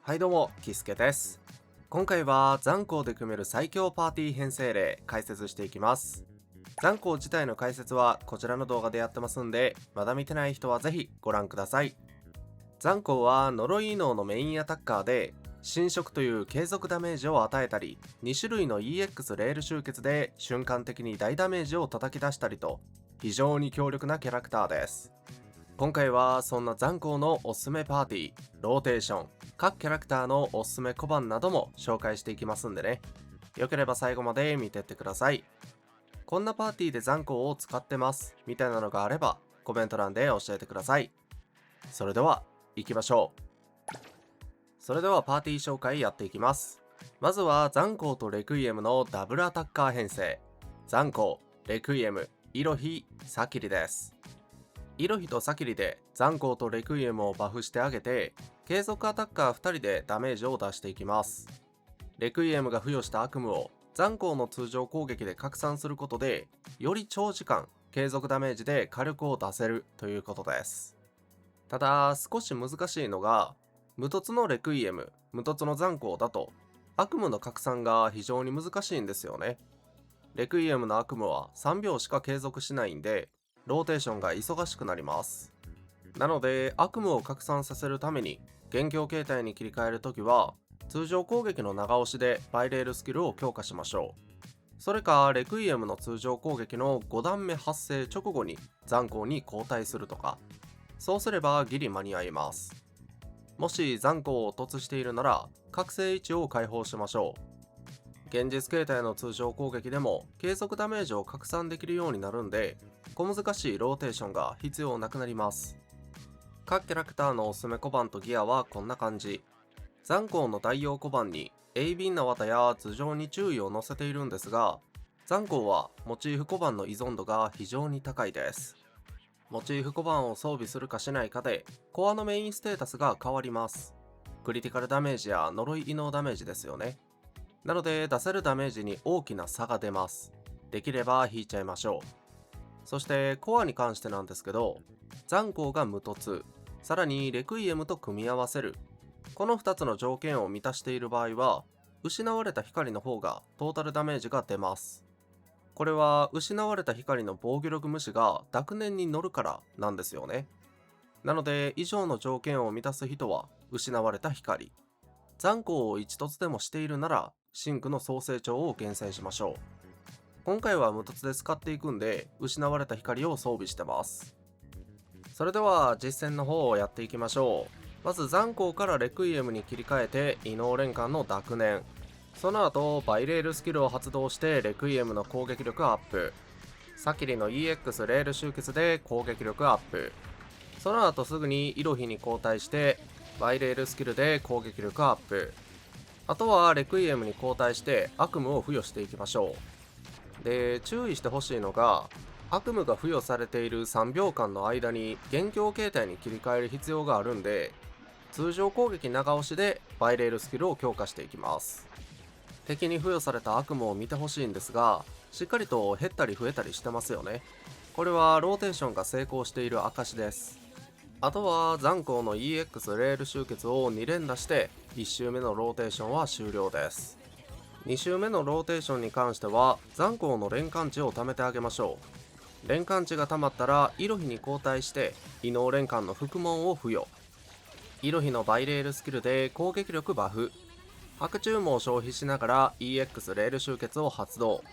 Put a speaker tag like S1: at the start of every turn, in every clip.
S1: はいどうも、キスケです。今回は残光で組める最強パーティー編成例解説していきます。残光自体の解説はこちらの動画でやってますんで、まだ見てない人はぜひご覧ください。残光は呪い異能のメインアタッカーで、侵食という継続ダメージを与えたり、2種類の EX レール集結で瞬間的に大ダメージを叩き出したりと、非常に強力なキャラクターです。今回はそんな残光のおすすめパーティー、ローテーション、各キャラクターのおすすめ小判なども紹介していきますんでね。よければ最後まで見てってください。こんなパーティーで残光を使ってますみたいなのがあればコメント欄で教えてください。それでは行きましょう。それではパーティー紹介やっていきます。まずは残光とレクイエムのダブルアタッカー編成。残光、レクイエム、イロヒ、サキリです。イロヒとサキリで残光とレクイエムをバフしてあげて、継続アタッカー2人でダメージを出していきます。レクイエムが付与した悪夢を残光の通常攻撃で拡散することで、より長時間継続ダメージで火力を出せるということです。ただ少し難しいのが、無凸のレクイエム、無凸の残光だと悪夢の拡散が非常に難しいんですよね。レクイエムの悪夢は3秒しか継続しないんで、ローテーションが忙しくなります。なので悪夢を拡散させるために元凶形態に切り替えるときは、通常攻撃の長押しでバイレールスキルを強化しましょう。それかレクイエムの通常攻撃の5段目発生直後に残光に交代するとか、そうすればギリ間に合います。もし残光を突しているなら覚醒位置を解放しましょう。現実形態の通常攻撃でも継続ダメージを拡散できるようになるんで、小難しいローテーションが必要なくなります。各キャラクターのおすすめ小判とギアはこんな感じ。残光の代用小判に鋭敏な綿や頭上に注意を載せているんですが、残光はモチーフ小判の依存度が非常に高いです。モチーフ小判を装備するかしないかでコアのメインステータスが変わります。クリティカルダメージや呪い異能ダメージですよね。なので出せるダメージに大きな差が出ます。できれば引いちゃいましょう。そしてコアに関してなんですけど、残光が無凸、さらにレクイエムと組み合わせる、この2つの条件を満たしている場合は、失われた光の方がトータルダメージが出ます。これは失われた光の防御力無視が濁念に乗るからなんですよね。なので以上の条件を満たす人は失われた光、残光を一凸でもしているならシンクの総成長を厳選しましょう。今回は無凸で使っていくんで失われた光を装備してます。それでは実践の方をやっていきましょう。まず残光からレクイエムに切り替えて異能連環の濁念、その後バイレールスキルを発動してレクイエムの攻撃力アップ、サキリの EX レール集結で攻撃力アップ、その後すぐにイロヒに交代してバイレールスキルで攻撃力アップ、あとはレクイエムに交代して悪夢を付与していきましょう。で、注意してほしいのが、悪夢が付与されている3秒間の間に元凶形態に切り替える必要があるんで、通常攻撃長押しでバイレールスキルを強化していきます。敵に付与された悪夢を見てほしいんですが、しっかりと減ったり増えたりしてますよね。これはローテーションが成功している証です。あとは残光の EX レール集結を2連打して1周目のローテーションは終了です。2周目のローテーションに関しては残光の連環値を貯めてあげましょう。連環値が溜まったらイロヒに交代して異能連環の副門を付与。イロヒのバイレールスキルで攻撃力バフ、白注文を消費しながら EX レール集結を発動。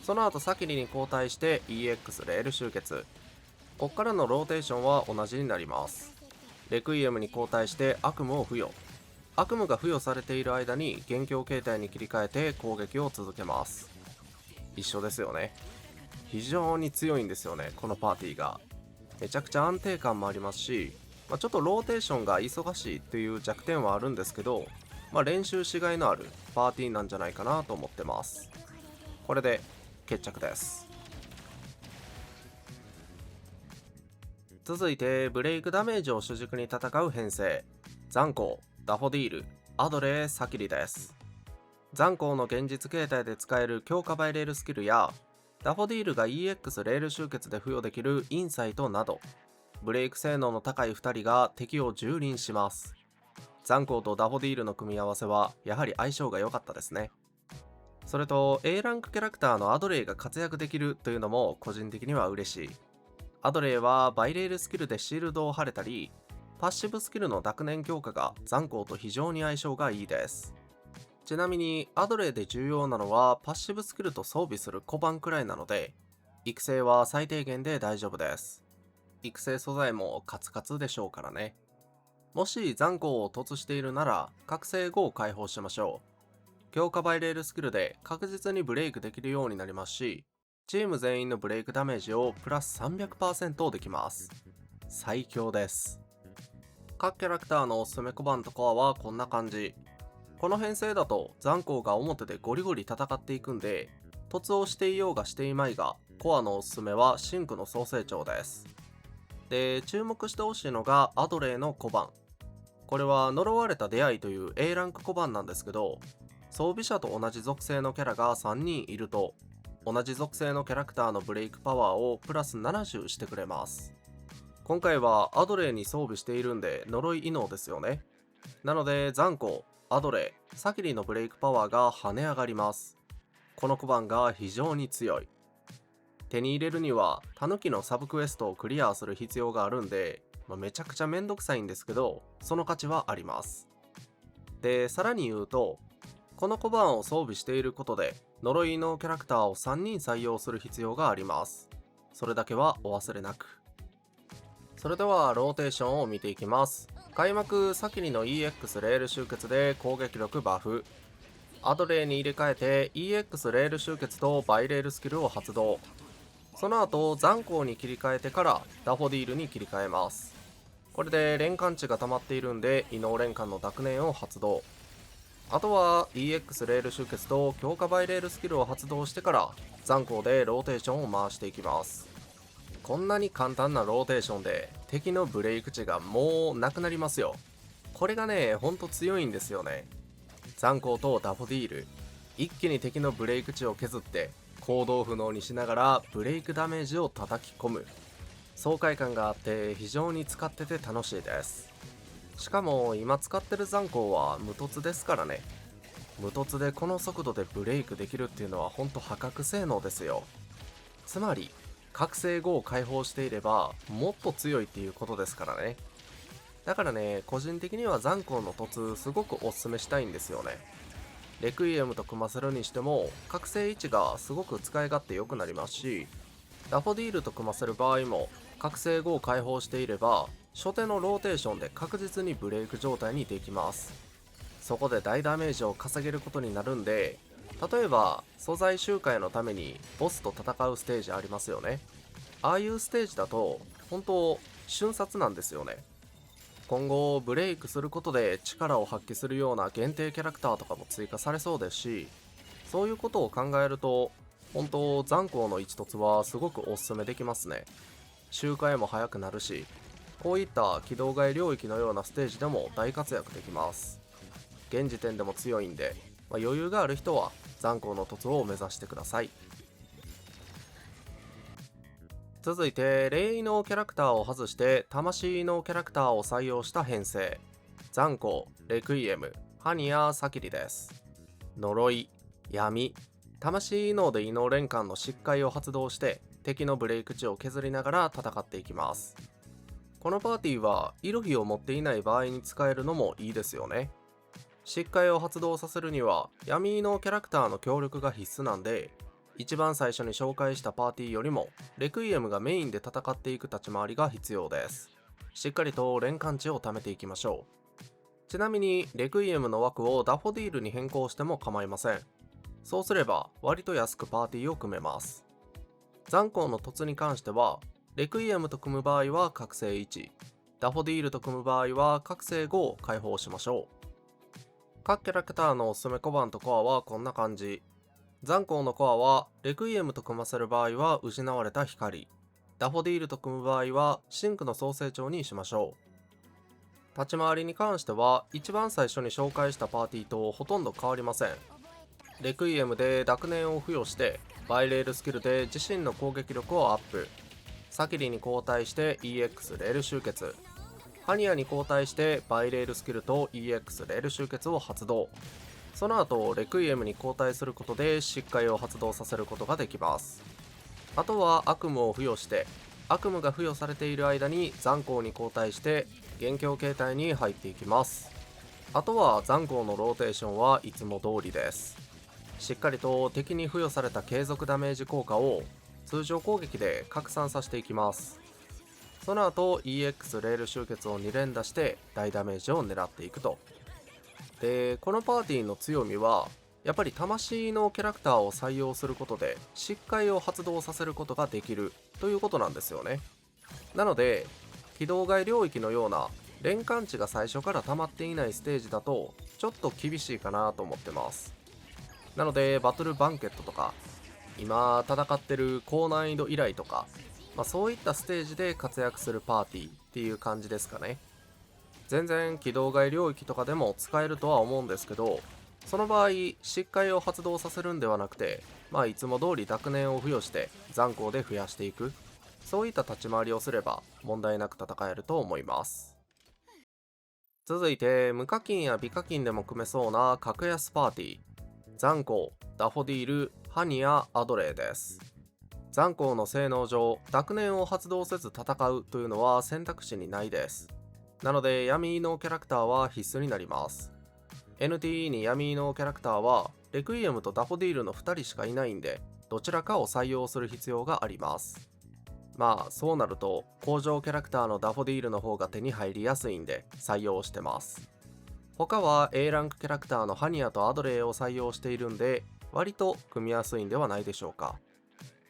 S1: その後サキリに交代して EX レール集結。こっからのローテーションは同じになります。レクイエムに交代して悪夢を付与。悪夢が付与されている間に元凶形態に切り替えて攻撃を続けます。一緒ですよね。非常に強いんですよね、このパーティーが。めちゃくちゃ安定感もありますし、ちょっとローテーションが忙しいっていう弱点はあるんですけど、練習しがいのあるパーティーなんじゃないかなと思ってます。これで決着です。続いてブレイクダメージを主軸に戦う編成。残光、ダフォディール、アドレー、サキリです。残光の現実形態で使える強化バイレールスキルや、ダフォディールが EX レール集結で付与できるインサイトなど、ブレイク性能の高い2人が敵を蹂躙します。残光とダフォディールの組み合わせはやはり相性が良かったですね。それと A ランクキャラクターのアドレイが活躍できるというのも個人的には嬉しい。アドレイはバイレールスキルでシールドを貼れたり、パッシブスキルの濁念強化が残光と非常に相性がいいです。ちなみにアドレイで重要なのはパッシブスキルと装備する小判くらいなので、育成は最低限で大丈夫です。育成素材もカツカツでしょうからね。もし残光を突しているなら覚醒後を解放しましょう。強化バイレールスキルで確実にブレイクできるようになりますし、チーム全員のブレイクダメージをプラス 300% できます。最強です。各キャラクターのおすすめ小判とコアはこんな感じ。この編成だと残光が表でゴリゴリ戦っていくんで、突をしていようがしていまいが、コアのおすすめはシンクの総成長です。で、注目してほしいのがアドレイの小判。これは呪われた出会いという A ランク小判なんですけど、装備者と同じ属性のキャラが3人いると、同じ属性のキャラクターのブレイクパワーをプラス70してくれます。今回はアドレイに装備しているんで呪い異能ですよね。なので残光、アドレイ、サキリのブレイクパワーが跳ね上がります。この小判が非常に強い。手に入れるにはタヌキのサブクエストをクリアする必要があるんで、めちゃくちゃめんどくさいんですけど、その価値はあります。で、さらに言うと、この小判を装備していることで呪いのキャラクターを3人採用する必要があります。それだけはお忘れなく。それではローテーションを見ていきます。開幕サキリの EX レール集結で攻撃力バフ、アドレイに入れ替えて EX レール集結とバイレールスキルを発動。その後残光に切り替えてからダフォディールに切り替えます。これで連関値が溜まっているんで異能連関の濁念を発動。あとは EX レール集結と強化バイレールスキルを発動してから残光でローテーションを回していきます。こんなに簡単なローテーションで敵のブレイク値がもうなくなりますよ。これがね、ほんと強いんですよね。残光とダフォディール、一気に敵のブレイク値を削って行動不能にしながらブレイクダメージを叩き込む。爽快感があって非常に使ってて楽しいです。しかも今使ってる残光は無凸ですからね。無凸でこの速度でブレイクできるっていうのはほんと破格性能ですよ。つまり覚醒後を解放していればもっと強いっていうことですからね。だからね、個人的には残光の凸すごくおすすめしたいんですよね。レクイエムと組ませるにしても覚醒位置がすごく使い勝手良くなりますし、ダフォディールと組ませる場合も覚醒後を解放していれば初手のローテーションで確実にブレイク状態にできます。そこで大ダメージを稼げることになるんで、例えば素材周回のためにボスと戦うステージありますよね。ああいうステージだと本当瞬殺なんですよね。今後ブレイクすることで力を発揮するような限定キャラクターとかも追加されそうですし、そういうことを考えると本当残光の一突はすごくおすすめできますね。周回も速くなるし、こういった軌道外領域のようなステージでも大活躍できます。現時点でも強いんで、余裕がある人は残光の凸を目指してください。続いて霊異能キャラクターを外して魂のキャラクターを採用した編成、残光、レクイエム、ハニヤ、サキリです。呪い、闇、魂異能で異能連関の疾患を発動して敵のブレイク値を削りながら戦っていきます。このパーティーはイロヒを持っていない場合に使えるのもいいですよね。疾患を発動させるには闇異能キャラクターの協力が必須なんで、一番最初に紹介したパーティーよりもレクイエムがメインで戦っていく立ち回りが必要です。しっかりと連関値を貯めていきましょう。ちなみにレクイエムの枠をダフォディールに変更しても構いません。そうすれば割と安くパーティーを組めます。残光の凸に関してはレクイエムと組む場合は覚醒1、ダフォディールと組む場合は覚醒5を解放しましょう。各キャラクターのおすすめ小判とコアはこんな感じ。残光のコアはレクイエムと組ませる場合は失われた光、ダフォディールと組む場合はシンクの総成長にしましょう。立ち回りに関しては一番最初に紹介したパーティーとほとんど変わりません。レクイエムで濁念を付与してバイレールスキルで自身の攻撃力をアップ、サキリに交代して EX レール集結、ハニヤに交代してバイレールスキルと EX レール集結を発動。その後レクイエムに交代することで疾海を発動させることができます。あとは悪夢を付与して、悪夢が付与されている間に残光に交代して元凶形態に入っていきます。あとは残光のローテーションはいつも通りです。しっかりと敵に付与された継続ダメージ効果を通常攻撃で拡散させていきます。その後 EX レール集結を2連打して大ダメージを狙っていくと。でこのパーティーの強みはやっぱり魂のキャラクターを採用することで疾海を発動させることができるということなんですよね。なので軌道外領域のような連関値が最初から溜まっていないステージだとちょっと厳しいかなと思ってます。なのでバトルバンケットとか今戦ってる高難易度依頼とか、そういったステージで活躍するパーティーっていう感じですかね。全然軌道外領域とかでも使えるとは思うんですけど、その場合疾海を発動させるんではなくて、いつも通り濁念を付与して残光で増やしていく、そういった立ち回りをすれば問題なく戦えると思います。続いて無課金や美課金でも組めそうな格安パーティー、残光、ダフォディール、ハニヤ、アドレーです。残光の性能上濁念を発動せず戦うというのは選択肢にないです。なので闇異能キャラクターは必須になります。 NTE に闇異能キャラクターはレクイエムとダフォディールの2人しかいないんで、どちらかを採用する必要があります。そうなると工場キャラクターのダフォディールの方が手に入りやすいんで採用してます。他は A ランクキャラクターのハニヤとアドレーを採用しているんで割と組みやすいんではないでしょうか。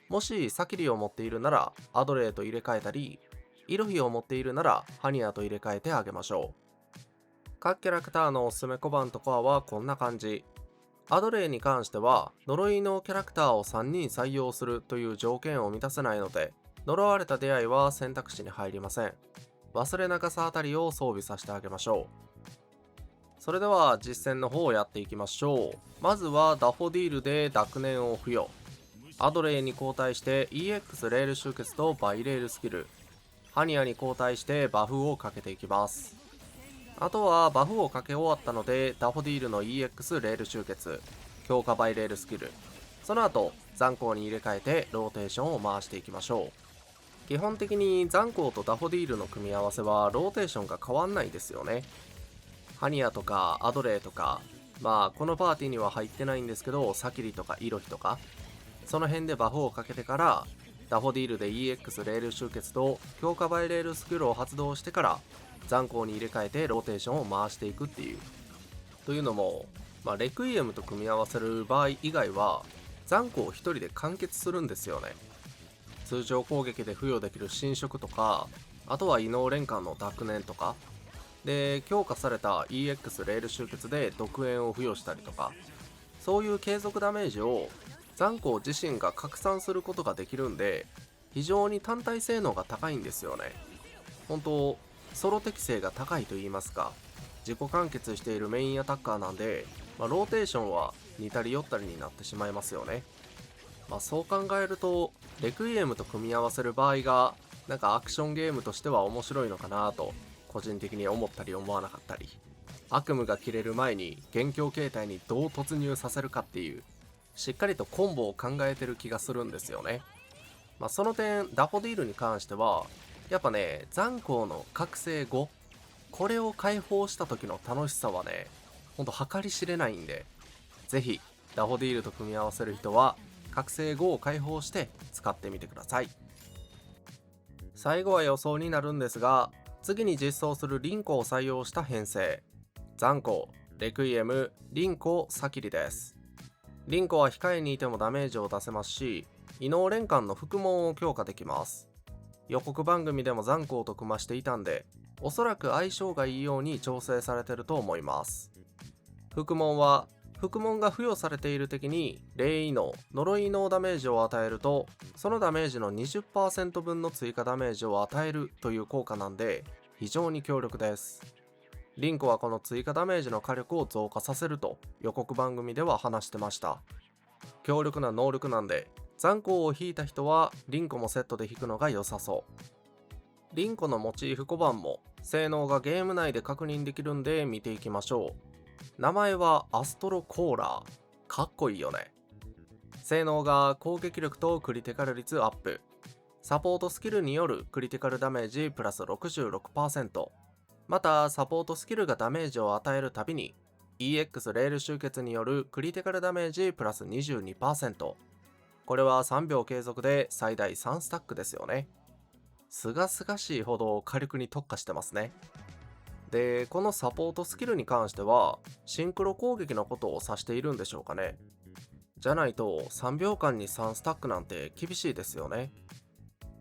S1: もしサキリを持っているならアドレーと入れ替えたり、イロヒを持っているならハニヤと入れ替えてあげましょう。各キャラクターのおすすめ小判とコアはこんな感じ。アドレーに関しては呪いのキャラクターを3人採用するという条件を満たせないので、呪われた出会いは選択肢に入りません。忘れ長さあたりを装備させてあげましょう。それでは実践の方をやっていきましょう。まずはダフォディールで濁念を付与。アドレーに交代して EX レール集結とバイレールスキル。ハニヤに交代してバフをかけていきます。あとはバフをかけ終わったのでダフォディールの EX レール集結、強化バイレールスキル、その後残光に入れ替えてローテーションを回していきましょう。基本的に残光とダフォディールの組み合わせはローテーションが変わんないですよね。ハニヤとかアドレーとか、このパーティーには入ってないんですけどサキリとかイロヒとか、その辺でバフをかけてからダフォディールで EX レール集結と強化バイレールスキルを発動してから残光に入れ替えてローテーションを回していくっていう。というのも、レクイエムと組み合わせる場合以外は残光を1人で完結するんですよね。通常攻撃で付与できる侵食とか、あとは異能連環の濁念とかで強化された EX レール集結で毒炎を付与したりとか、そういう継続ダメージを残光自身が拡散することができるんで、非常に単体性能が高いんですよね。本当ソロ適性が高いと言いますか、自己完結しているメインアタッカーなんで、ローテーションは似たり寄ったりになってしまいますよね。そう考えるとレクイエムと組み合わせる場合がなんかアクションゲームとしては面白いのかなと個人的に思ったり思わなかったり、悪夢が切れる前に元凶形態にどう突入させるかっていうしっかりとコンボを考えてる気がするんですよね。その点ダフォディールに関してはやっぱね、残光の覚醒後これを解放した時の楽しさはね、ほんと計り知れないんで、ぜひダフォディールと組み合わせる人は覚醒後を解放して使ってみてください。最後は予想になるんですが、次に実装するリンコを採用した編成、残光、レクイエム、リンコ、サキリです。リンコは控えにいてもダメージを出せますし、異能連環の副門を強化できます。予告番組でも残光と組ましていたんで、おそらく相性がいいように調整されてると思います。副門は副門が付与されている敵に霊異能、呪い異能ダメージを与えると、そのダメージの 20% 分の追加ダメージを与えるという効果なんで非常に強力です。リンコはこの追加ダメージの火力を増加させると予告番組では話してました。強力な能力なんで残光を引いた人はリンコもセットで引くのが良さそう。リンコのモチーフ小判も性能がゲーム内で確認できるんで見ていきましょう。名前はアストロコーラー。かっこいいよね。性能が攻撃力とクリティカル率アップ。サポートスキルによるクリティカルダメージプラス 66%。またサポートスキルがダメージを与えるたびに EX レール集結によるクリティカルダメージプラス 22%。これは3秒継続で最大3スタックですよね。すがすがしいほど火力に特化してますね。で、このサポートスキルに関してはシンクロ攻撃のことを指しているんでしょうかね。じゃないと3秒間に3スタックなんて厳しいですよね。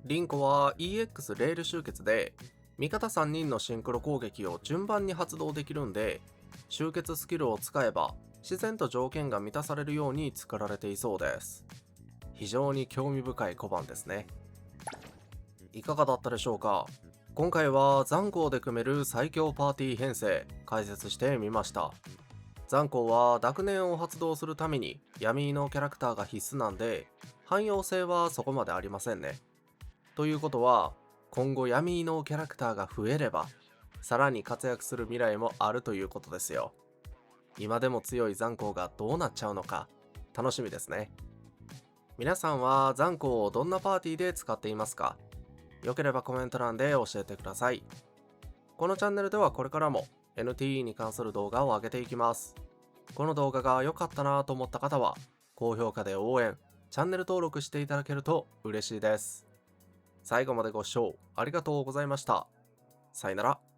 S1: リンコは EX レール集結で味方3人のシンクロ攻撃を順番に発動できるんで、集結スキルを使えば自然と条件が満たされるように作られていそうです。非常に興味深い小判ですね。いかがだったでしょうか。今回は残光で組める最強パーティー編成解説してみました。残光は濁念を発動するために闇のキャラクターが必須なんで、汎用性はそこまでありませんね。ということは今後闇のキャラクターが増えればさらに活躍する未来もあるということですよ。今でも強い残光がどうなっちゃうのか楽しみですね。皆さんは残光をどんなパーティーで使っていますか？よければコメント欄で教えてください。このチャンネルではこれからも NTE に関する動画を上げていきます。この動画が良かったなと思った方は高評価で応援、チャンネル登録していただけると嬉しいです。最後までご視聴ありがとうございました。さよなら。